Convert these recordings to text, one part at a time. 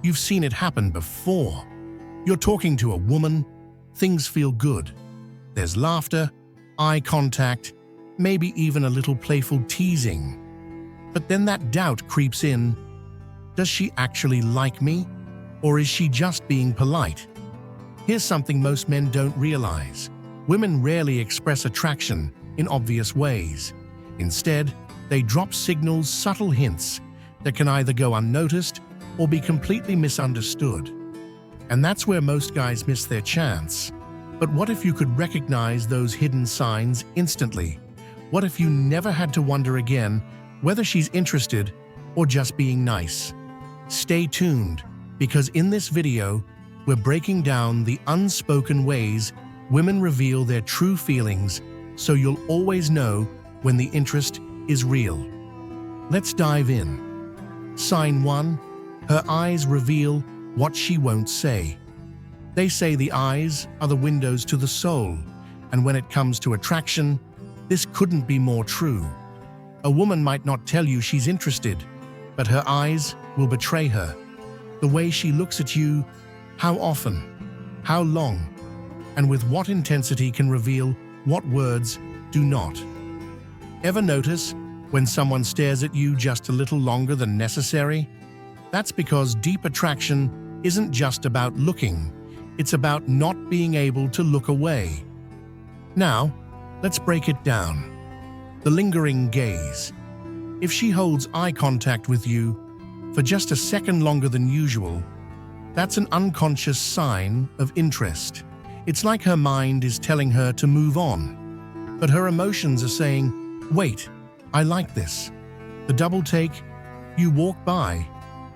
You've seen it happen before. You're talking to a woman, things feel good. There's laughter, eye contact, maybe even a little playful teasing. But then that doubt creeps in. Does she actually like me? Or is she just being polite? Here's something most men don't realize. Women rarely express attraction in obvious ways. Instead, they drop signals, subtle hints that can either go unnoticed or be completely misunderstood. And that's where most guys miss their chance. But what if you could recognize those hidden signs instantly? What if you never had to wonder again whether she's interested or just being nice? Stay tuned, because in this video, we're breaking down the unspoken ways women reveal their true feelings, so you'll always know when the interest is real. Let's dive in. Sign 1. Her eyes reveal what she won't say. They say the eyes are the windows to the soul, and when it comes to attraction, this couldn't be more true. A woman might not tell you she's interested, but her eyes will betray her. The way she looks at you, how often, how long, and with what intensity can reveal what words do not. Ever notice when someone stares at you just a little longer than necessary? That's because deep attraction isn't just about looking, it's about not being able to look away. Now, let's break it down. The lingering gaze. If she holds eye contact with you for just a second longer than usual, that's an unconscious sign of interest. It's like her mind is telling her to move on, but her emotions are saying, wait, I like this. The double take, you walk by,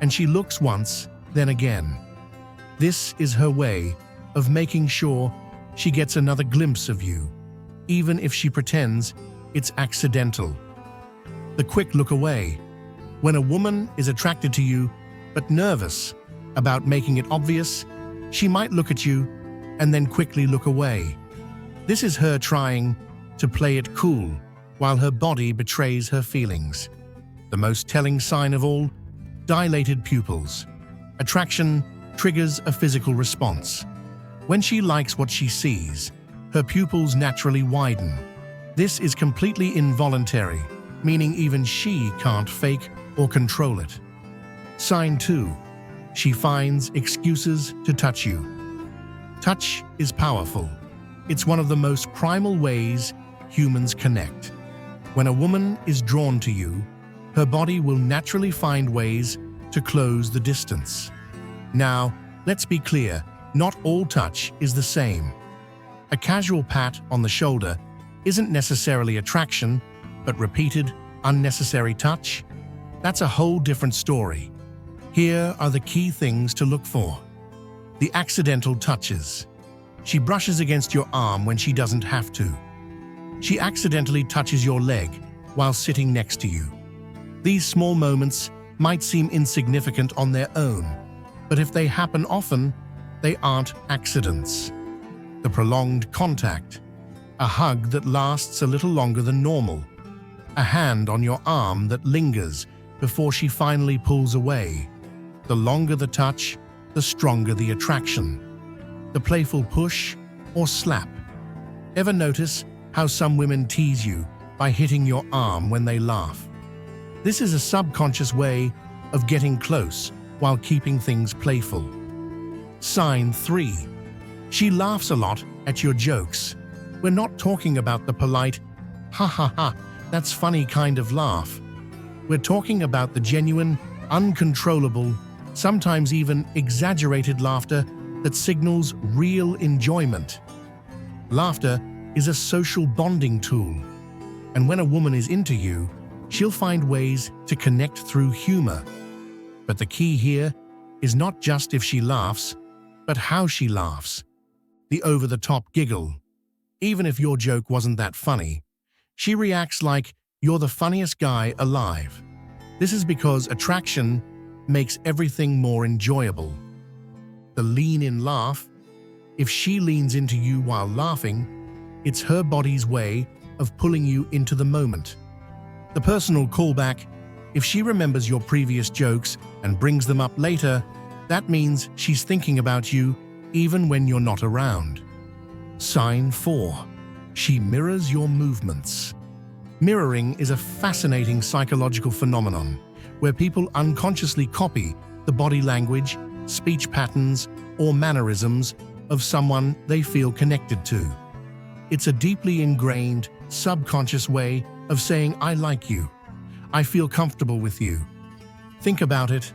and she looks once, then again. This is her way of making sure she gets another glimpse of you, even if she pretends it's accidental. The quick look away. When a woman is attracted to you, but nervous about making it obvious, she might look at you and then quickly look away. This is her trying to play it cool, while her body betrays her feelings. The most telling sign of all, dilated pupils. Attraction triggers a physical response. When she likes what she sees, her pupils naturally widen. This is completely involuntary, meaning even she can't fake or control it. Sign 2. She finds excuses to touch you. Touch is powerful. It's one of the most primal ways humans connect. When a woman is drawn to you, her body will naturally find ways to close the distance. Now, let's be clear, not all touch is the same. A casual pat on the shoulder isn't necessarily attraction, but repeated, unnecessary touch? That's a whole different story. Here are the key things to look for. The accidental touches. She brushes against your arm when she doesn't have to. She accidentally touches your leg while sitting next to you. These small moments might seem insignificant on their own, but if they happen often, they aren't accidents. The prolonged contact. A hug that lasts a little longer than normal. A hand on your arm that lingers before she finally pulls away. The longer the touch, the stronger the attraction. The playful push or slap. Ever notice how some women tease you by hitting your arm when they laugh? This is a subconscious way of getting close while keeping things playful. Sign 3. She laughs a lot at your jokes. We're not talking about the polite, ha ha ha, that's funny kind of laugh. We're talking about the genuine, uncontrollable, sometimes even exaggerated laughter that signals real enjoyment. Laughter is a social bonding tool, and when a woman is into you, she'll find ways to connect through humor. But the key here is not just if she laughs, but how she laughs. The over-the-top giggle. Even if your joke wasn't that funny, she reacts like you're the funniest guy alive. This is because attraction makes everything more enjoyable. The lean-in laugh. If she leans into you while laughing, it's her body's way of pulling you into the moment. The personal callback. If she remembers your previous jokes and brings them up later, That means she's thinking about you even when you're not around. Sign 4. She mirrors your movements. Mirroring is a fascinating psychological phenomenon where people unconsciously copy the body language, speech patterns, or mannerisms of someone they feel connected to. It's a deeply ingrained, subconscious way of saying, "I like you. I feel comfortable with you." Think about it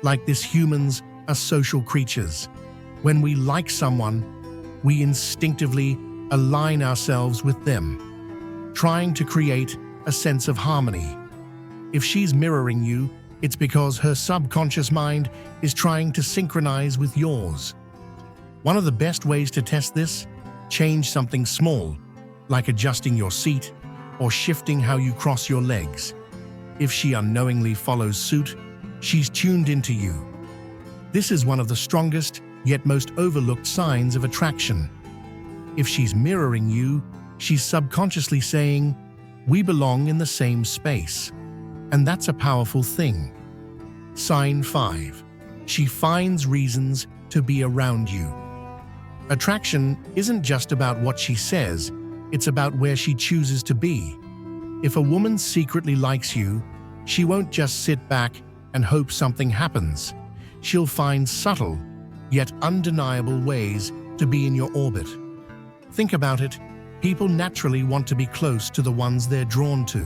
like this: humans are social creatures. When we like someone, we instinctively align ourselves with them, trying to create a sense of harmony. If she's mirroring you, it's because her subconscious mind is trying to synchronize with yours. One of the best ways to test this: change something small, like adjusting your seat or shifting how you cross your legs. If she unknowingly follows suit, she's tuned into you. This is one of the strongest yet most overlooked signs of attraction. If she's mirroring you, she's subconsciously saying, "We belong in the same space." And that's a powerful thing. Sign 5. She finds reasons to be around you. Attraction isn't just about what she says, it's about where she chooses to be. If a woman secretly likes you, she won't just sit back and hope something happens. She'll find subtle, yet undeniable ways to be in your orbit. Think about it: people naturally want to be close to the ones they're drawn to.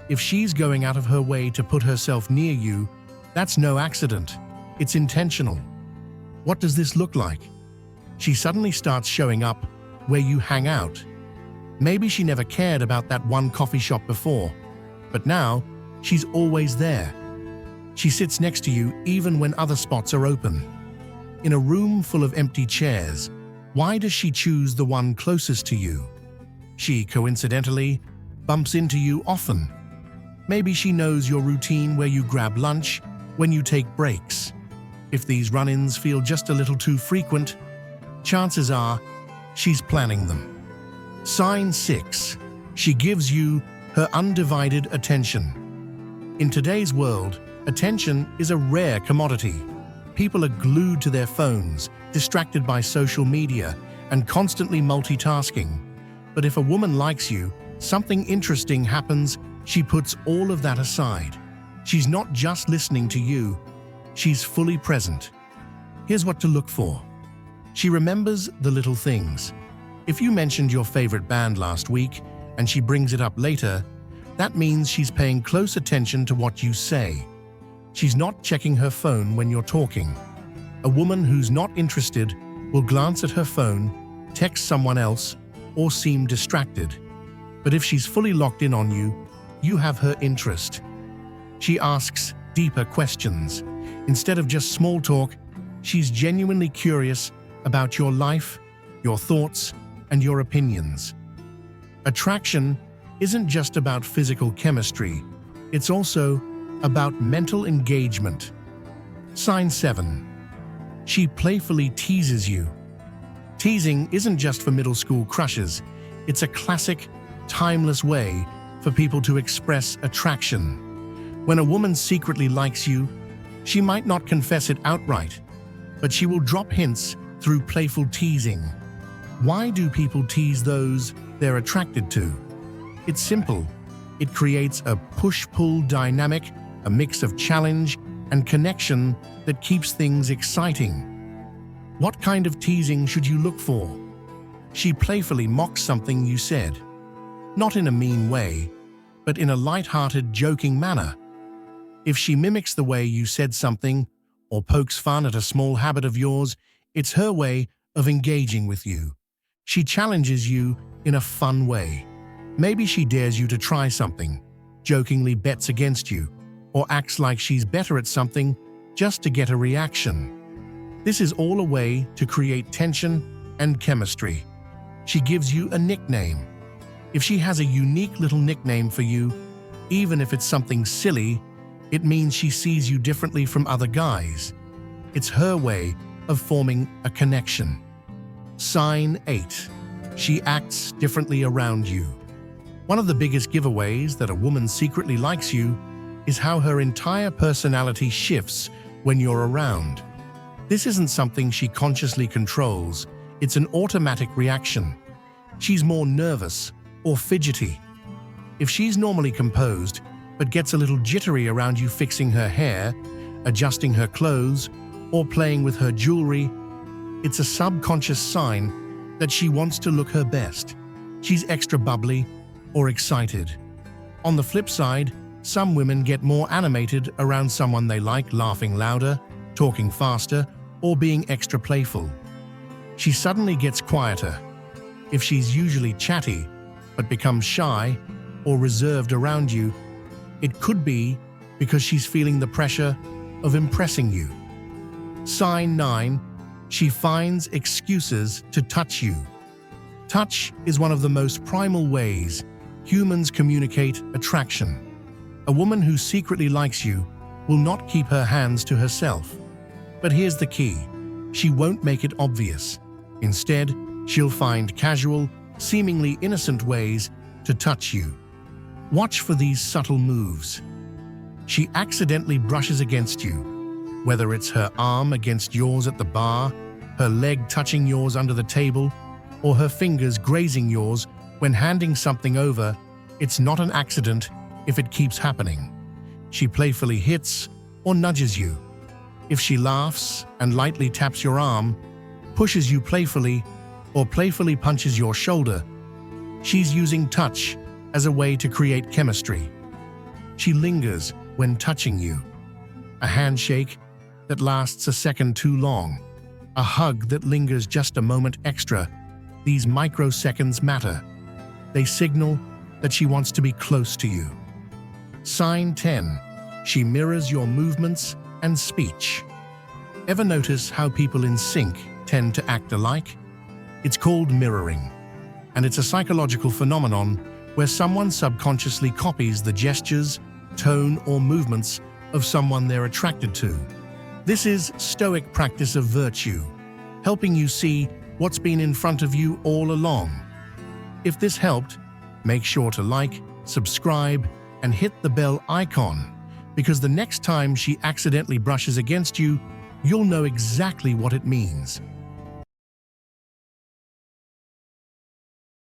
If she's going out of her way to put herself near you, that's no accident. It's intentional. What does this look like? She suddenly starts showing up where you hang out. Maybe she never cared about that one coffee shop before, but now she's always there. She sits next to you even when other spots are open. In a room full of empty chairs, why does she choose the one closest to you? She, coincidentally, bumps into you often. Maybe she knows your routine, where you grab lunch, when you take breaks. If these run-ins feel just a little too frequent, chances are she's planning them. Sign 6. She gives you her undivided attention. In today's world, attention is a rare commodity. People are glued to their phones, distracted by social media, and constantly multitasking. But if a woman likes you, something interesting happens. She puts all of that aside. She's not just listening to you, she's fully present. Here's what to look for. She remembers the little things. If you mentioned your favorite band last week and she brings it up later, that means she's paying close attention to what you say. She's not checking her phone when you're talking. A woman who's not interested will glance at her phone, text someone else, or seem distracted. But if she's fully locked in on you, you have her interest. She asks deeper questions. Instead of just small talk, she's genuinely curious about your life, your thoughts, and your opinions. Attraction isn't just about physical chemistry, it's also about mental engagement. Sign 7. She playfully teases you. Teasing isn't just for middle school crushes, it's a classic, timeless way for people to express attraction. When a woman secretly likes you, she might not confess it outright, but she will drop hints through playful teasing. Why do people tease those they're attracted to? It's simple. It creates a push-pull dynamic, a mix of challenge and connection that keeps things exciting. What kind of teasing should you look for? She playfully mocks something you said. Not in a mean way, but in a light-hearted, joking manner. If she mimics the way you said something or pokes fun at a small habit of yours, it's her way of engaging with you. She challenges you in a fun way. Maybe she dares you to try something, jokingly bets against you, or acts like she's better at something just to get a reaction. This is all a way to create tension and chemistry. She gives you a nickname. If she has a unique little nickname for you, even if it's something silly, it means she sees you differently from other guys. It's her way of forming a connection. Sign 8. She acts differently around you. One of the biggest giveaways that a woman secretly likes you is how her entire personality shifts when you're around. This isn't something she consciously controls, it's an automatic reaction. She's more nervous or fidgety. If she's normally composed, but gets a little jittery around you fixing her hair, adjusting her clothes, or playing with her jewelry, it's a subconscious sign that she wants to look her best. She's extra bubbly or excited. On the flip side, some women get more animated around someone they like, laughing louder, talking faster, or being extra playful. She suddenly gets quieter. If she's usually chatty, but becomes shy or reserved around you, it could be because she's feeling the pressure of impressing you. Sign 9. She finds excuses to touch you. Touch is one of the most primal ways humans communicate attraction. A woman who secretly likes you will not keep her hands to herself. But here's the key: she won't make it obvious. Instead, she'll find casual, seemingly innocent ways to touch you. Watch for these subtle moves. She accidentally brushes against you, whether it's her arm against yours at the bar, her leg touching yours under the table, or her fingers grazing yours when handing something over. It's not an accident if it keeps happening. She playfully hits or nudges you. If she laughs and lightly taps your arm, pushes you playfully, or playfully punches your shoulder, she's using touch as a way to create chemistry. She lingers when touching you. A handshake that lasts a second too long. A hug that lingers just a moment extra. These microseconds matter. They signal that she wants to be close to you. Sign 10. She mirrors your movements and speech. Ever notice how people in sync tend to act alike? It's called mirroring, and it's a psychological phenomenon where someone subconsciously copies the gestures, tone, or movements of someone they're attracted to. This is Stoic practice of virtue, helping you see what's been in front of you all along. If this helped, make sure to like, subscribe, and hit the bell icon, because the next time she accidentally brushes against you, you'll know exactly what it means.